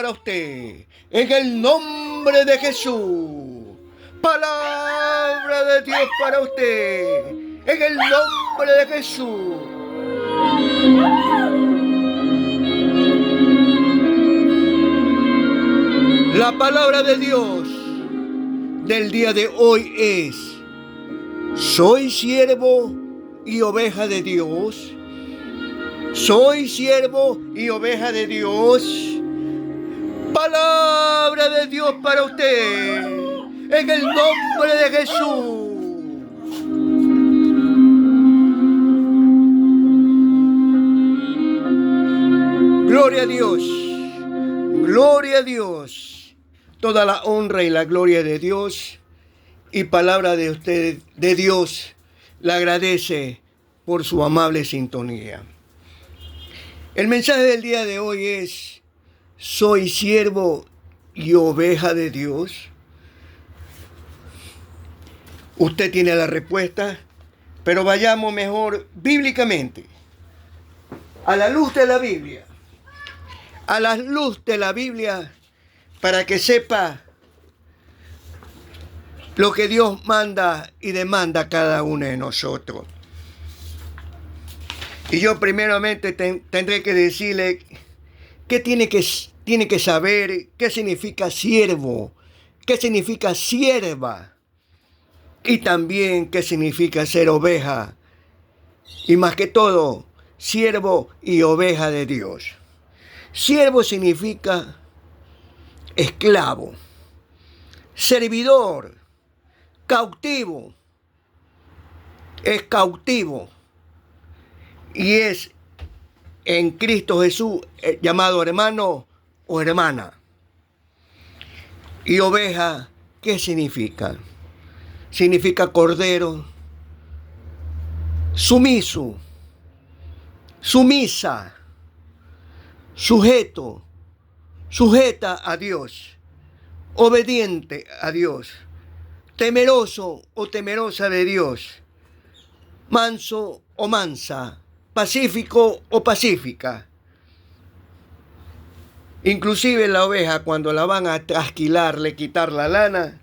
para usted. En el nombre de Jesús. Palabra de Dios para usted. En el nombre de Jesús. La palabra de Dios del día de hoy es: soy siervo y oveja de Dios. Soy siervo y oveja de Dios. Palabra de Dios para usted. En el nombre de Jesús. Gloria a Dios. Gloria a Dios. Toda la honra y la gloria de Dios. Y palabra de usted, de Dios, le agradece por su amable sintonía. El mensaje del día de hoy es: soy siervo y oveja de Dios. Usted tiene la respuesta, pero vayamos mejor bíblicamente, a la luz de la Biblia. A la luz de la Biblia, para que sepa lo que Dios manda y demanda a cada uno de nosotros. Y yo primeramente tendré que decirle que tiene que saber qué significa siervo, qué significa sierva, y también qué significa ser oveja, y más que todo, siervo y oveja de Dios. Siervo significa esclavo, servidor, cautivo. Es cautivo. Y es en Cristo Jesús llamado hermano o hermana. Y oveja, ¿qué significa? Significa cordero, sumiso, sumisa, sujeto, sujeta a Dios, obediente a Dios, temeroso o temerosa de Dios, manso o mansa, pacífico o pacífica. Inclusive la oveja, cuando la van a trasquilarle, quitar la lana,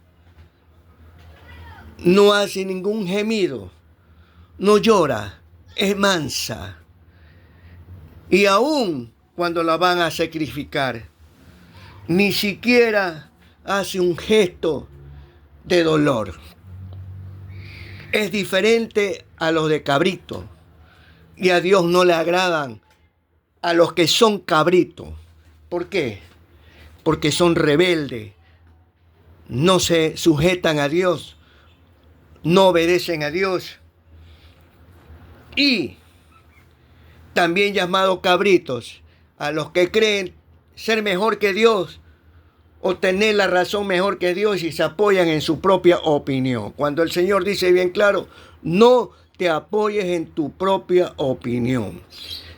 no hace ningún gemido, no llora, es mansa. Y aún cuando la van a sacrificar, ni siquiera hace un gesto de dolor. Es diferente a los de cabrito. Y a Dios no le agradan a los que son cabritos. ¿Por qué? Porque son rebeldes, no se sujetan a Dios, no obedecen a Dios. Y también llamados cabritos, a los que creen ser mejor que Dios o tener la razón mejor que Dios y se apoyan en su propia opinión. Cuando el Señor dice bien claro: no te apoyes en tu propia opinión,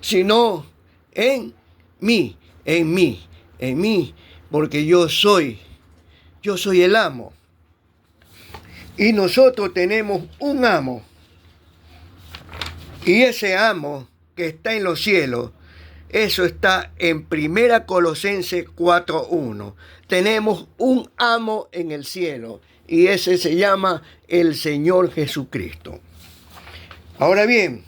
sino en mí, porque yo soy el amo. Y nosotros tenemos un amo. Y ese amo que está en los cielos, eso está en 1 Colosenses 4:1. Tenemos un amo en el cielo y ese se llama el Señor Jesucristo. Ahora bien,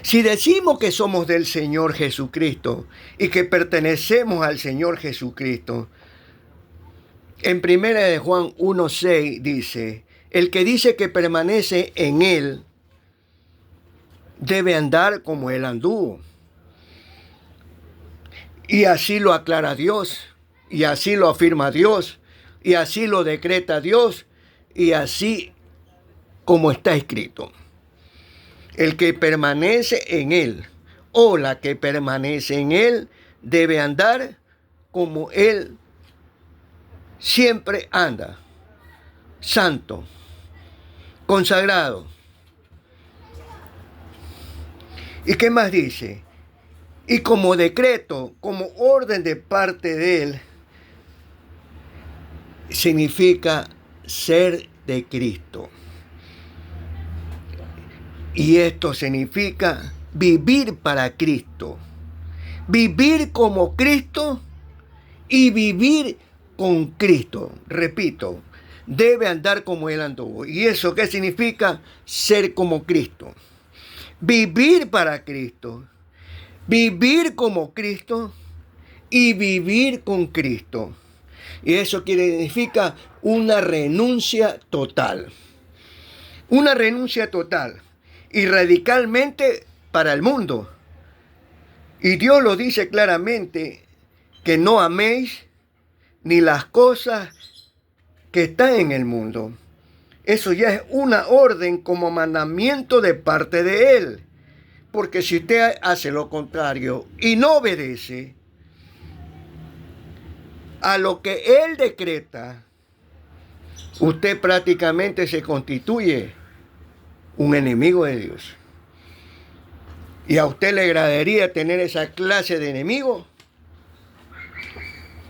si decimos que somos del Señor Jesucristo y que pertenecemos al Señor Jesucristo, en 1 de Juan 1:6 dice: el que dice que permanece en Él debe andar como Él anduvo. Y así lo aclara Dios, y así lo afirma Dios, y así lo decreta Dios, y así como está escrito. El que permanece en Él, o la que permanece en Él, debe andar como Él siempre anda, santo, consagrado. ¿Y qué más dice? Y como decreto, como orden de parte de Él, significa ser de Cristo. Y esto significa vivir para Cristo, vivir como Cristo y vivir con Cristo. Repito, debe andar como Él anduvo. ¿Y eso qué significa? Ser como Cristo. Vivir para Cristo. Vivir como Cristo y vivir con Cristo. Y eso significa una renuncia total. Una renuncia total y radicalmente para el mundo. Y Dios lo dice claramente, que no améis ni las cosas que están en el mundo. Eso ya es una orden como mandamiento de parte de Él. Porque si usted hace lo contrario y no obedece a lo que Él decreta, usted prácticamente se constituye un enemigo de Dios. ¿Y a usted le agradaría tener esa clase de enemigo?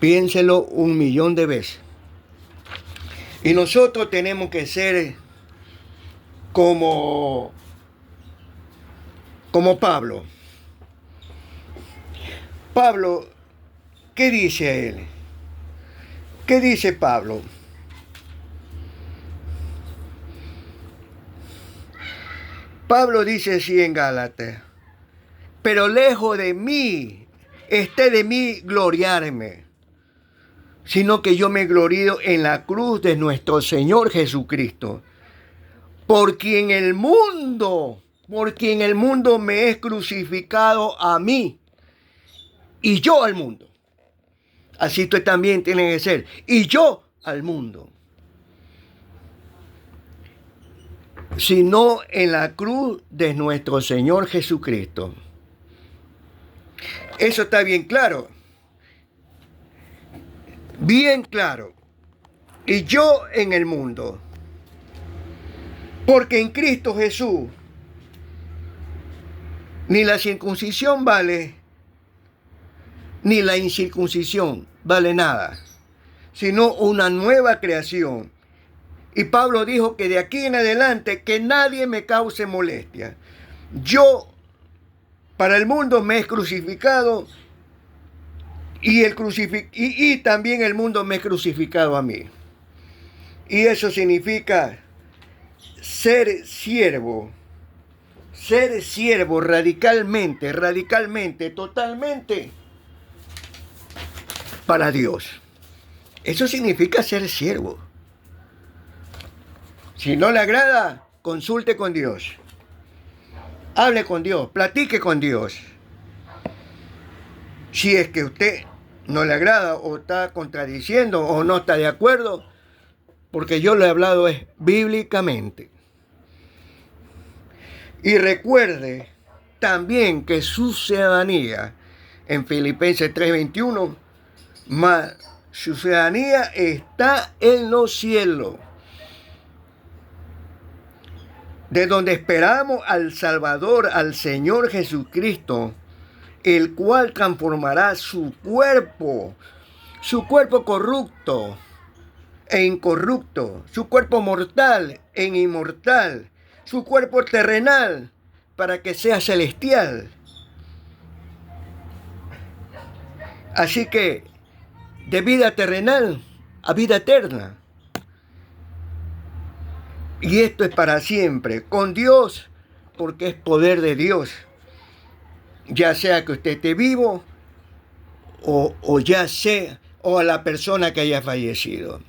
Piénselo 1.000.000 de veces. Y nosotros tenemos que ser como Pablo. Pablo, ¿qué dice él? ¿Qué dice Pablo? Pablo dice así en Gálatas: pero lejos de mí, esté de mí gloriarme, sino que yo me glorío en la cruz de nuestro Señor Jesucristo, por quien el mundo me es crucificado a mí, y yo al mundo. Así usted también tiene que ser, y yo al mundo. Sino en la cruz de nuestro Señor Jesucristo. Eso está bien claro. Bien claro. Y yo en el mundo. Porque en Cristo Jesús ni la circuncisión vale, ni la incircuncisión vale nada, sino una nueva creación. Y Pablo dijo que de aquí en adelante que nadie me cause molestia. Yo para el mundo me es crucificado y también el mundo me es crucificado a mí. Y eso significa ser siervo radicalmente, totalmente para Dios. Eso significa ser siervo. Si no le agrada, consulte con Dios. Hable con Dios, platique con Dios. Si es que usted no le agrada o está contradiciendo o no está de acuerdo, porque yo lo he hablado es bíblicamente. Y recuerde también que su ciudadanía, en Filipenses 3:21, su ciudadanía está en los cielos, de donde esperamos al Salvador, al Señor Jesucristo, el cual transformará su cuerpo corrupto e incorrupto, su cuerpo mortal en inmortal, su cuerpo terrenal para que sea celestial. Así que de vida terrenal a vida eterna. Y esto es para siempre, con Dios, porque es poder de Dios. Ya sea que usted esté vivo o ya sea, o a la persona que haya fallecido.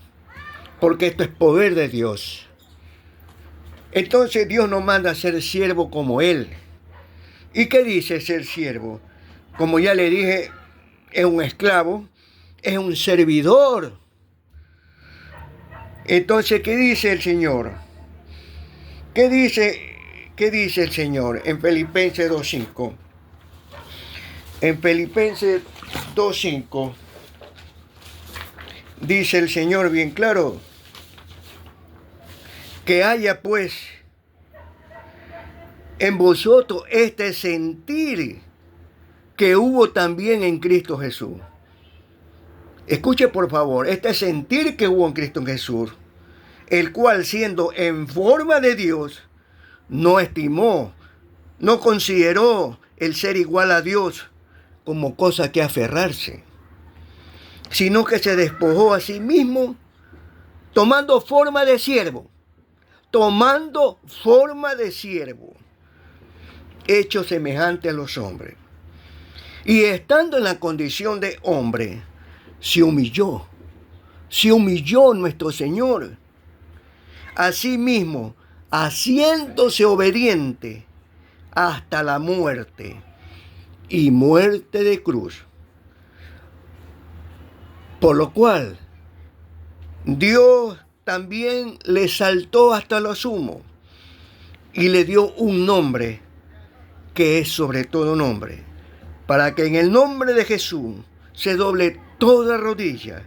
Porque esto es poder de Dios. Entonces Dios nos manda a ser siervo como Él. ¿Y qué dice ser siervo? Como ya le dije, es un esclavo, es un servidor. Entonces, ¿qué dice el Señor? ¿Qué dice el Señor en Filipenses 2:5? En Filipenses 2:5 dice el Señor bien claro: que haya pues en vosotros este sentir que hubo también en Cristo Jesús. Escuche por favor, este sentir que hubo en Cristo Jesús, el cual siendo en forma de Dios, no estimó, no consideró el ser igual a Dios como cosa que aferrarse, sino que se despojó a sí mismo, tomando forma de siervo, hecho semejante a los hombres. Y estando en la condición de hombre, se humilló nuestro Señor. Asimismo, haciéndose obediente hasta la muerte y muerte de cruz. Por lo cual, Dios también le exaltó hasta lo sumo y le dio un nombre que es sobre todo nombre, para que en el nombre de Jesús se doble toda rodilla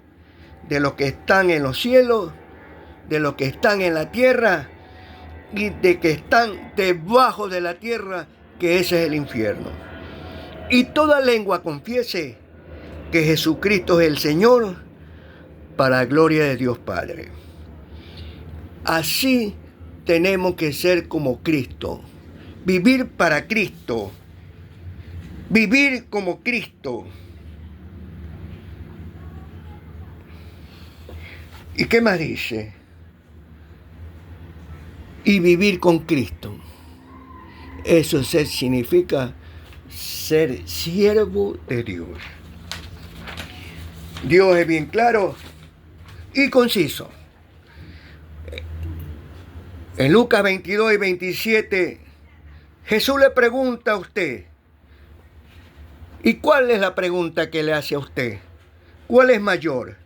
de los que están en los cielos, de los que están en la tierra y de que están debajo de la tierra, que ese es el infierno. Y toda lengua confiese que Jesucristo es el Señor, para gloria de Dios Padre. Así tenemos que ser como Cristo, vivir para Cristo, vivir como Cristo. ¿Y qué más dice? Y vivir con Cristo. Eso significa ser siervo de Dios. Dios es bien claro y conciso. En Lucas 22 y 27, Jesús le pregunta a usted. ¿Y cuál es la pregunta que le hace a usted? ¿Cuál es mayor?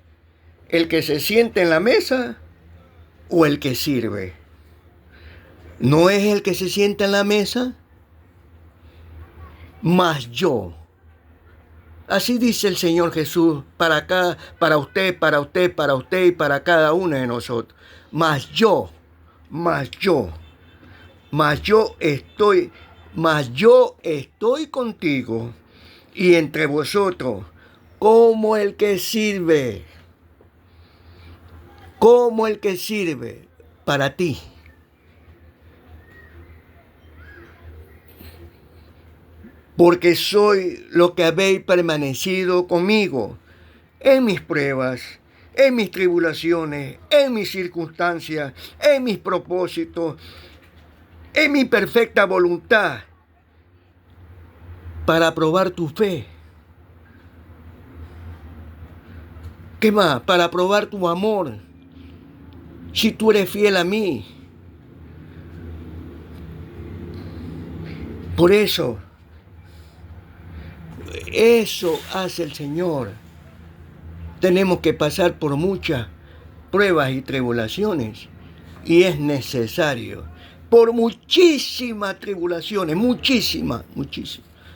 ¿El que se siente en la mesa o el que sirve? ¿No es el que se sienta en la mesa? Mas yo. Así dice el Señor Jesús para acá, para usted y para cada uno de nosotros. Mas yo estoy contigo y entre vosotros como el que sirve para ti. Porque soy lo que habéis permanecido conmigo en mis pruebas, en mis tribulaciones, en mis circunstancias, en mis propósitos, en mi perfecta voluntad, para probar tu fe. ¿Qué más? Para probar tu amor, si tú eres fiel a mí. Por eso hace el Señor. Tenemos que pasar por muchas pruebas y tribulaciones. Y es necesario. Por muchísimas tribulaciones, muchísimas.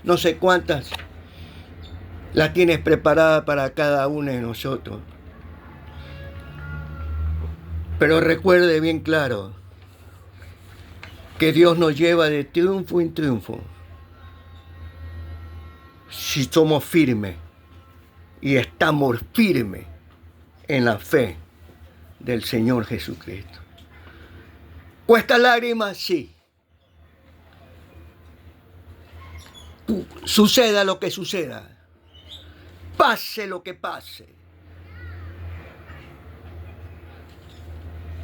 No sé cuántas las tienes preparadas para cada uno de nosotros. Pero recuerde bien claro que Dios nos lleva de triunfo en triunfo. Si somos firmes y estamos firmes en la fe del Señor Jesucristo. ¿Cuesta lágrimas? Sí. Suceda lo que suceda. Pase lo que pase.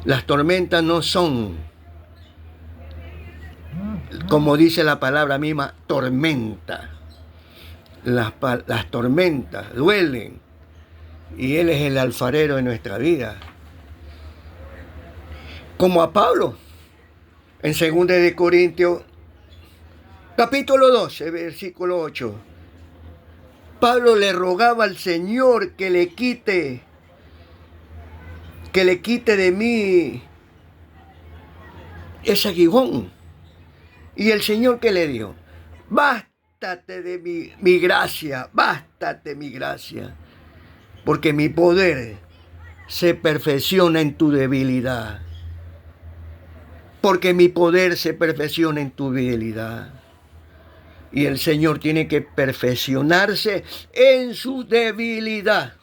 Las tormentas no son, como dice la palabra misma, tormenta. Las tormentas duelen y Él es el alfarero de nuestra vida. Como a Pablo, en 2 de Corintios, capítulo 12, versículo 8. Pablo le rogaba al Señor que le quite de mí ese aguijón. Y el Señor, ¿qué le dio? Bástate de mi gracia, porque mi poder se perfecciona en tu debilidad. Y el Señor tiene que perfeccionarse en su debilidad.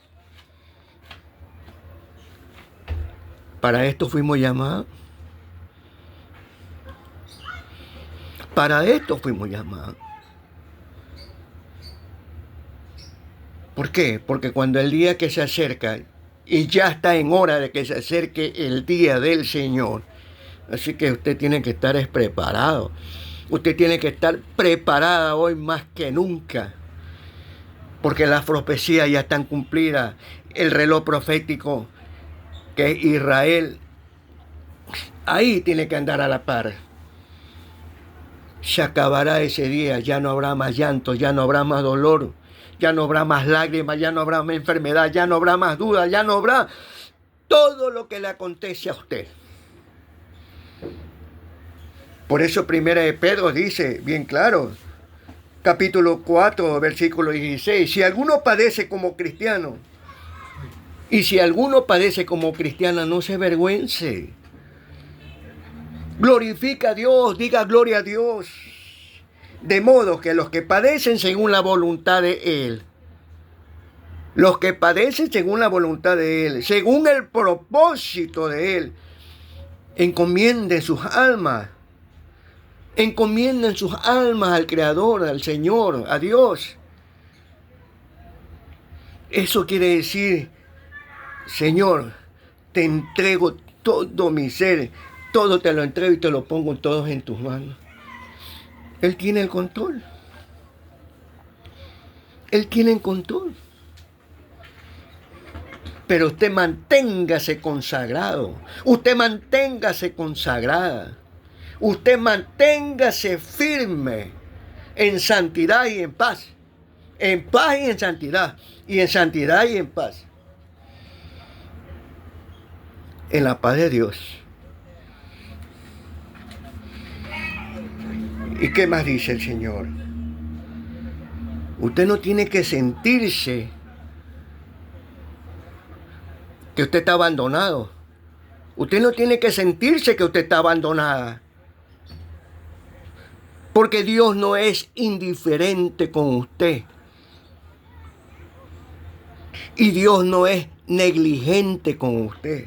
Para esto fuimos llamados. ¿Por qué? Porque cuando el día que se acerca, y ya está en hora de que se acerque el día del Señor, así que usted tiene que estar preparado. Usted tiene que estar preparada hoy más que nunca, porque las profecías ya están cumplidas. El reloj profético que es Israel, ahí tiene que andar a la par. Se acabará ese día, ya no habrá más llanto, ya no habrá más dolor, ya no habrá más lágrimas, ya no habrá más enfermedad, ya no habrá más dudas, ya no habrá todo lo que le acontece a usted. Por eso Primera de Pedro dice bien claro, capítulo 4, versículo 16, si alguno padece como cristiano, y si alguno padece como cristiana, no se avergüence. Glorifica a Dios, diga gloria a Dios. De modo que los que padecen según la voluntad de Él, los que padecen según la voluntad de Él, según el propósito de Él, encomienden sus almas al Creador, al Señor, a Dios. Eso quiere decir, Señor, te entrego todo mi ser, todo te lo entrego y te lo pongo todos en tus manos. Él tiene el control. Él tiene el control. Pero usted manténgase consagrado. Usted manténgase consagrada. Usted manténgase firme en santidad y en paz. En paz y en santidad. Y en santidad y en paz. En la paz de Dios. ¿Y qué más dice el Señor? Usted no tiene que sentirse que usted está abandonado. Usted no tiene que sentirse que usted está abandonada. Porque Dios no es indiferente con usted. Y Dios no es negligente con usted.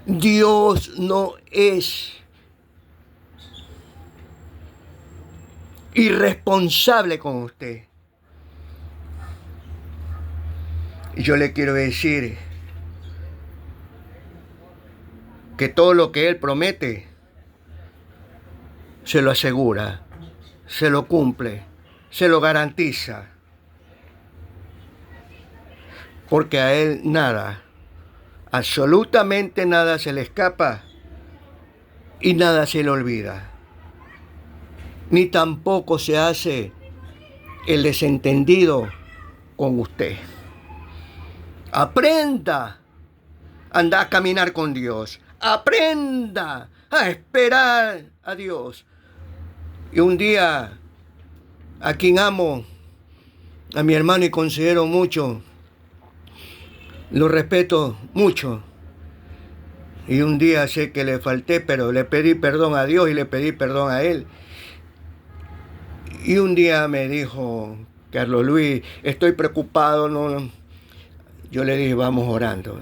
Dios no es irresponsable con usted. Y yo le quiero decir que todo lo que Él promete, se lo asegura, se lo cumple, se lo garantiza. Porque a Él nada, absolutamente nada se le escapa y nada se le olvida. Ni tampoco se hace el desentendido con usted. Aprenda a andar a caminar con Dios. Aprenda a esperar a Dios. Y un día, a quien amo, a mi hermano y considero mucho, lo respeto mucho. Y un día sé que le falté, pero le pedí perdón a Dios y le pedí perdón a Él. Y un día me dijo, Carlos Luis, estoy preocupado. No. Yo le dije, vamos orando.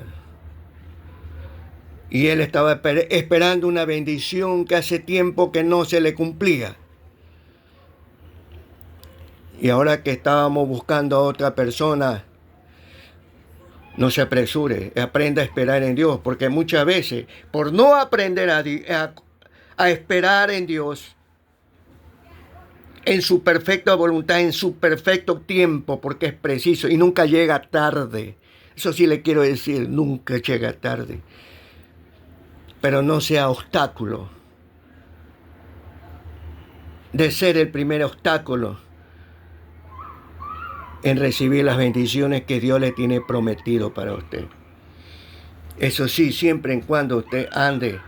Y él estaba esperando una bendición que hace tiempo que no se le cumplía. Y ahora que estábamos buscando a otra persona, no se apresure, aprenda a esperar en Dios, porque muchas veces, por no aprender a esperar en Dios, en su perfecta voluntad, en su perfecto tiempo, porque es preciso y nunca llega tarde. Eso sí le quiero decir, nunca llega tarde. Pero no sea obstáculo de ser el primer obstáculo en recibir las bendiciones que Dios le tiene prometido para usted. Eso sí, siempre en cuando usted ande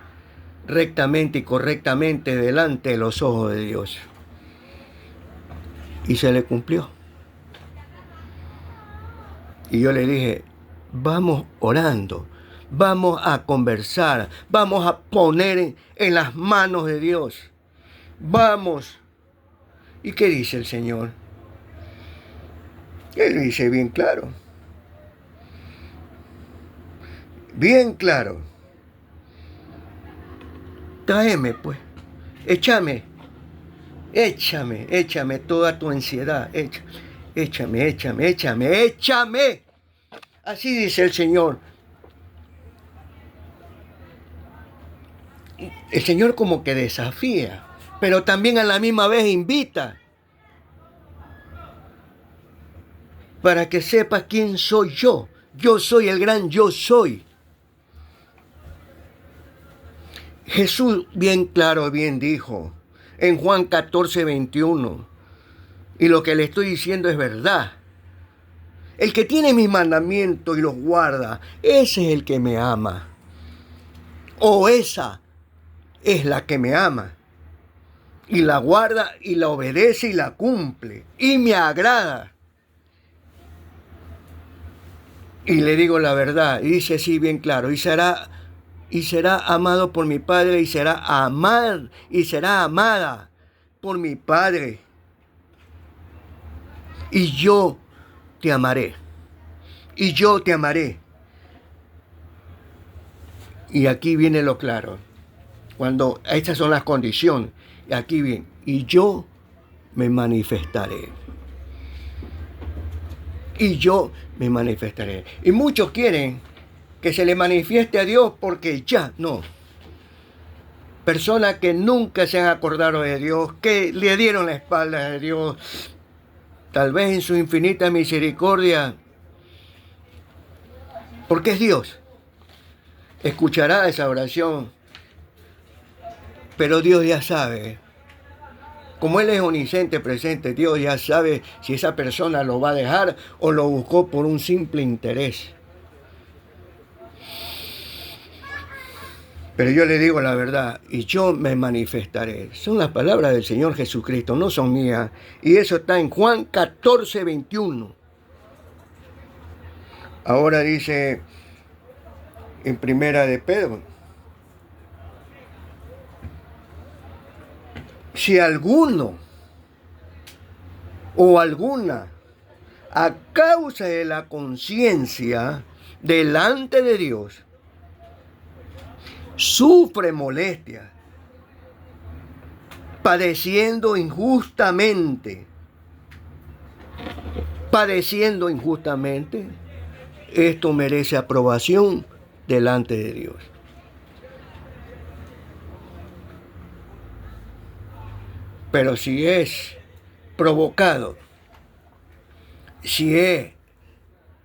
rectamente y correctamente delante de los ojos de Dios. Y se le cumplió. Y yo le dije, vamos orando, vamos a conversar, vamos a poner en las manos de Dios. Vamos. ¿Y qué dice el Señor? Él dice bien claro. Bien claro. Tráeme pues. Échame toda tu ansiedad. échame, échame, échame, échame. Así dice el Señor. El Señor como que desafía, pero también a la misma vez invita. Para que sepas quién soy yo. Yo soy el gran yo soy. Jesús bien claro, bien dijo en Juan 14, 21. Y lo que le estoy diciendo es verdad. El que tiene mis mandamientos y los guarda, ese es el que me ama. O esa es la que me ama. Y la guarda y la obedece y la cumple. Y me agrada. Y le digo la verdad. Y dice así bien claro. Y será amado por mi Padre. Y será amada por mi Padre. Y yo te amaré. Y yo te amaré. Y aquí viene lo claro. Cuando estas son las condiciones. Y aquí viene. Y yo me manifestaré. Y yo me manifestaré. Y muchos quieren que se le manifieste a Dios porque ya no. Personas que nunca se han acordado de Dios, que le dieron la espalda a Dios, tal vez en su infinita misericordia, porque es Dios. Escuchará esa oración, pero Dios ya sabe. Como Él es omnisciente, presente, Dios ya sabe si esa persona lo va a dejar o lo buscó por un simple interés. Pero yo le digo la verdad, y yo me manifestaré. Son las palabras del Señor Jesucristo, no son mías. Y eso está en Juan 14, 21. Ahora dice en Primera de Pedro. Si alguno o alguna, a causa de la conciencia delante de Dios, sufre molestia, padeciendo injustamente, esto merece aprobación delante de Dios. Pero si es provocado, si es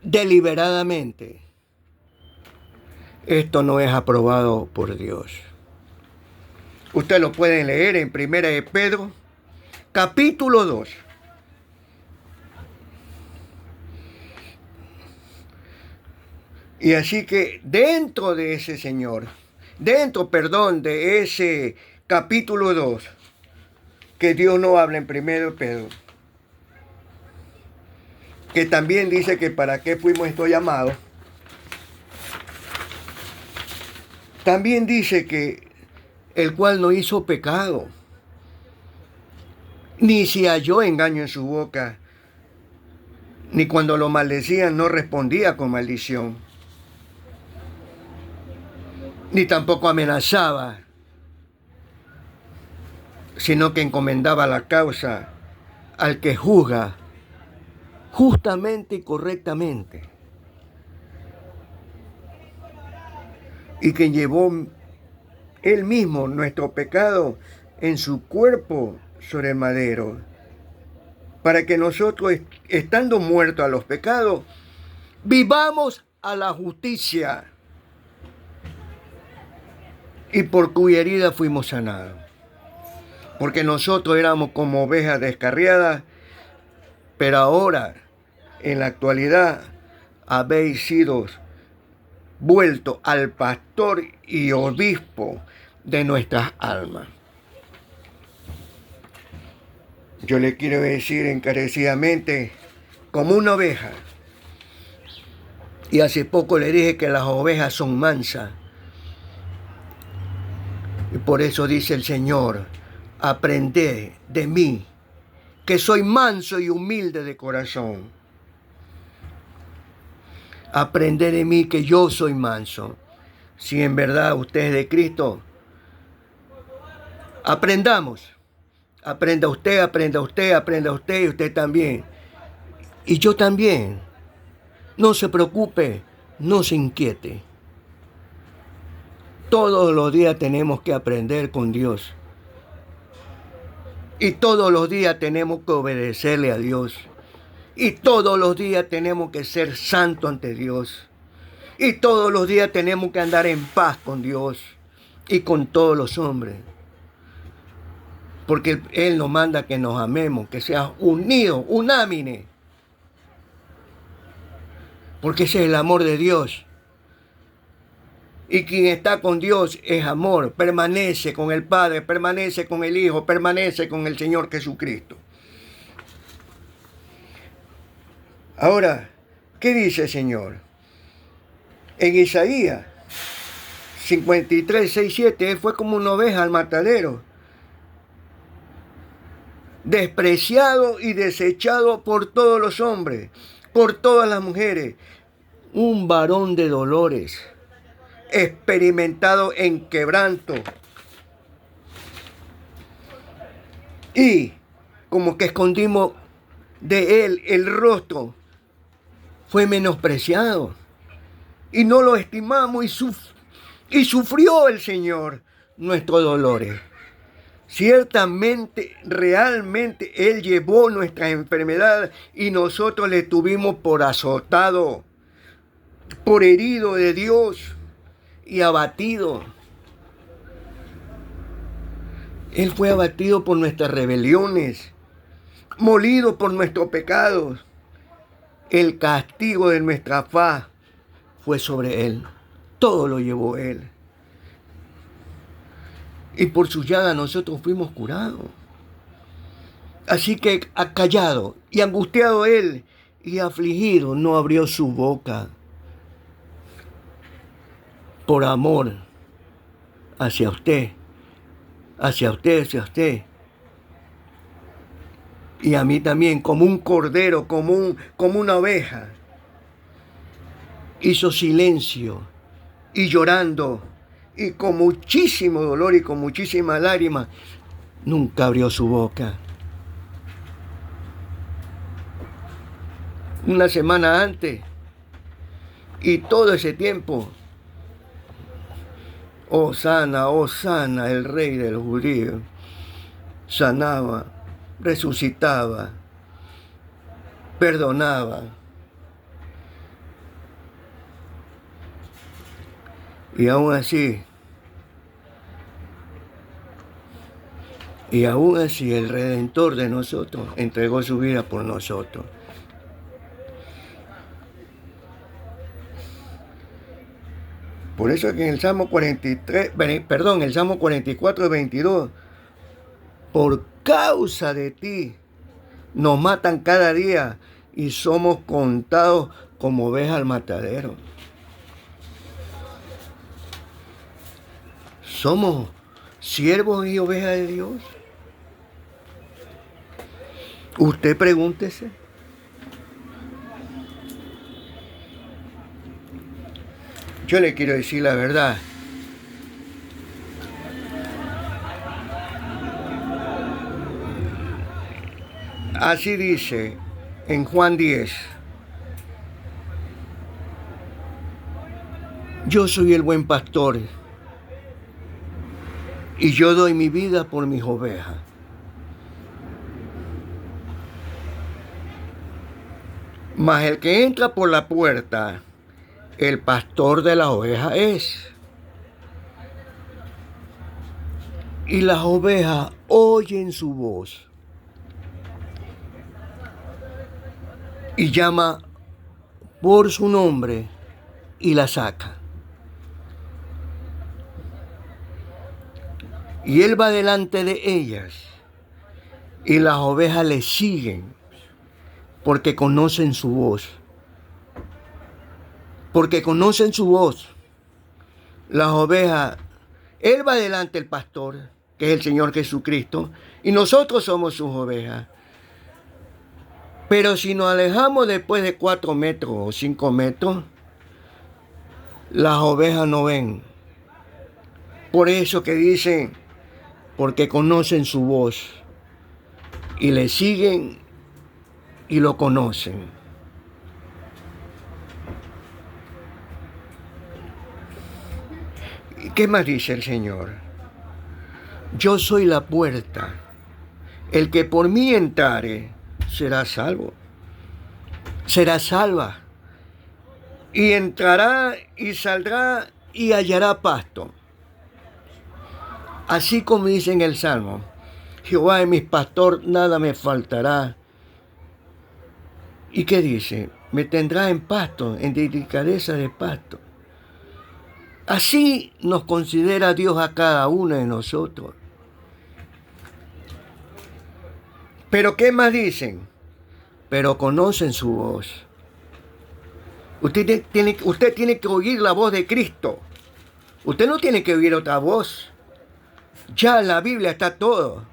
deliberadamente, esto no es aprobado por Dios. Ustedes lo pueden leer en Primera de Pedro, capítulo 2. Y así que dentro de ese de ese capítulo 2, que Dios no habla en Primera de Pedro, que también dice que para qué fuimos estos llamados, también dice que el cual no hizo pecado, ni se halló engaño en su boca, ni cuando lo maldecían no respondía con maldición, ni tampoco amenazaba, sino que encomendaba la causa al que juzga justamente y correctamente, y quien llevó Él mismo nuestro pecado en su cuerpo sobre el madero, para que nosotros, estando muertos a los pecados, vivamos a la justicia, y por cuya herida fuimos sanados. Porque nosotros éramos como ovejas descarriadas, pero ahora, en la actualidad, habéis sido vuelto al pastor y obispo de nuestras almas. Yo le quiero decir encarecidamente, como una oveja, y hace poco le dije que las ovejas son mansas, y por eso dice el Señor, aprended de mí, que soy manso y humilde de corazón. Aprended de mí que yo soy manso. Si en verdad usted es de Cristo, aprendamos. Aprenda usted, y usted también. Y yo también. No se preocupe, no se inquiete. Todos los días tenemos que aprender con Dios. Y todos los días tenemos que obedecerle a Dios. Y todos los días tenemos que ser santos ante Dios. Y todos los días tenemos que andar en paz con Dios y con todos los hombres. Porque Él nos manda que nos amemos, que seamos unidos, unámines. Porque ese es el amor de Dios. Y quien está con Dios es amor, permanece con el Padre, permanece con el Hijo, permanece con el Señor Jesucristo. Ahora, ¿qué dice el Señor? En Isaías 53, 6, 7, Él fue como una oveja al matadero, despreciado y desechado por todos los hombres, por todas las mujeres, un varón de dolores, experimentado en quebranto, y como que escondimos de Él el rostro, fue menospreciado, y no lo estimamos, y sufrió el Señor nuestros dolores. Ciertamente, realmente, Él llevó nuestras enfermedades y nosotros le tuvimos por azotado, por herido de Dios y abatido. Él fue abatido por nuestras rebeliones, molido por nuestros pecados. El castigo de nuestra paz fue sobre Él. Todo lo llevó Él. Y por su llaga nosotros fuimos curados. Así que acallado y angustiado Él y afligido no abrió su boca por amor hacia usted, hacia usted, hacia usted. Y a mí también, como un cordero, como una oveja. Hizo silencio y llorando y con muchísimo dolor y con muchísimas lágrimas, nunca abrió su boca. Una semana antes y todo ese tiempo, Hosana, Hosana, el rey de los judíos, sanaba, resucitaba, perdonaba. Y aún así el Redentor de nosotros entregó su vida por nosotros. Por eso es que en el Salmo 44, 22, por causa de ti nos matan cada día y somos contados como ovejas al matadero. ¿Somos siervos y ovejas de Dios? Usted pregúntese. Yo le quiero decir la verdad. Así dice en Juan 10. Yo soy el buen pastor y yo doy mi vida por mis ovejas. Mas el que entra por la puerta, el pastor de las ovejas es. Y las ovejas oyen su voz. Y llama por su nombre y la saca. Y él va delante de ellas. Y las ovejas le siguen porque conocen su voz. Porque conocen su voz. Las ovejas, Él va delante del pastor, que es el Señor Jesucristo, y nosotros somos sus ovejas. Pero si nos alejamos después de 4 metros o 5 metros, las ovejas no ven. Por eso que dicen, porque conocen su voz y le siguen y lo conocen. ¿Qué más dice el Señor? Yo soy la puerta. El que por mí entrare será salvo. Será salva. Y entrará y saldrá y hallará pasto. Así como dice en el Salmo, Jehová es mi pastor, nada me faltará. ¿Y qué dice? Me tendrá en pasto, en delicadeza de pasto. Así nos considera Dios a cada uno de nosotros. Pero ¿qué más dicen? Pero conocen su voz. Usted tiene que oír la voz de Cristo. Usted no tiene que oír otra voz. Ya en la Biblia está todo.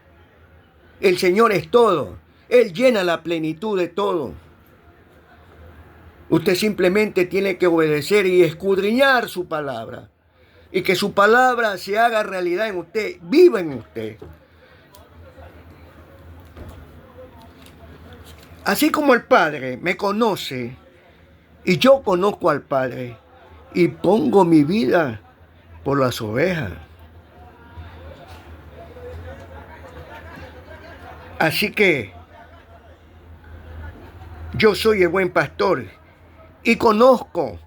El Señor es todo. Él llena la plenitud de todo. Usted simplemente tiene que obedecer y escudriñar su palabra. Y que su palabra se haga realidad en usted, viva en usted. Así como el Padre me conoce y yo conozco al Padre y pongo mi vida por las ovejas. Así que yo soy el buen pastor y conozco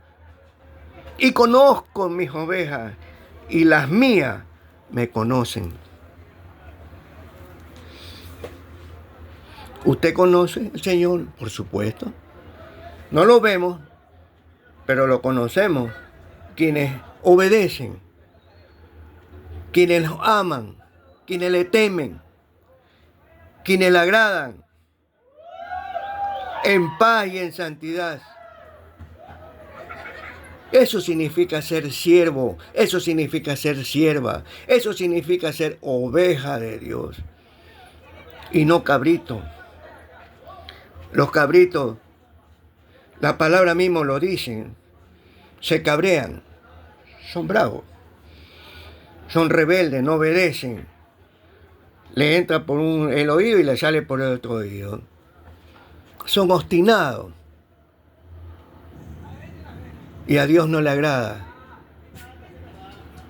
mis ovejas y las mías me conocen. ¿Usted conoce al Señor? Por supuesto. No lo vemos, pero lo conocemos. Quienes obedecen, quienes lo aman, quienes le temen, quienes le agradan, en paz y en santidad. Eso significa ser siervo, eso significa ser sierva, eso significa ser oveja de Dios y no cabrito. Los cabritos, la palabra mismo lo dicen, se cabrean, son bravos, son rebeldes, no obedecen. Le entra por el oído y le sale por el otro oído. Son obstinados. Y a Dios no le agrada,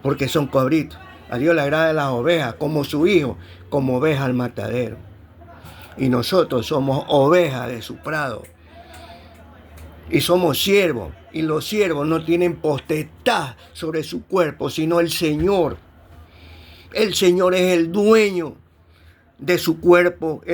porque son cabritos. A Dios le agrada las ovejas, como su hijo, como oveja al matadero. Y nosotros somos ovejas de su prado. Y somos siervos. Y los siervos no tienen potestad sobre su cuerpo, sino el Señor. El Señor es el dueño de su cuerpo, el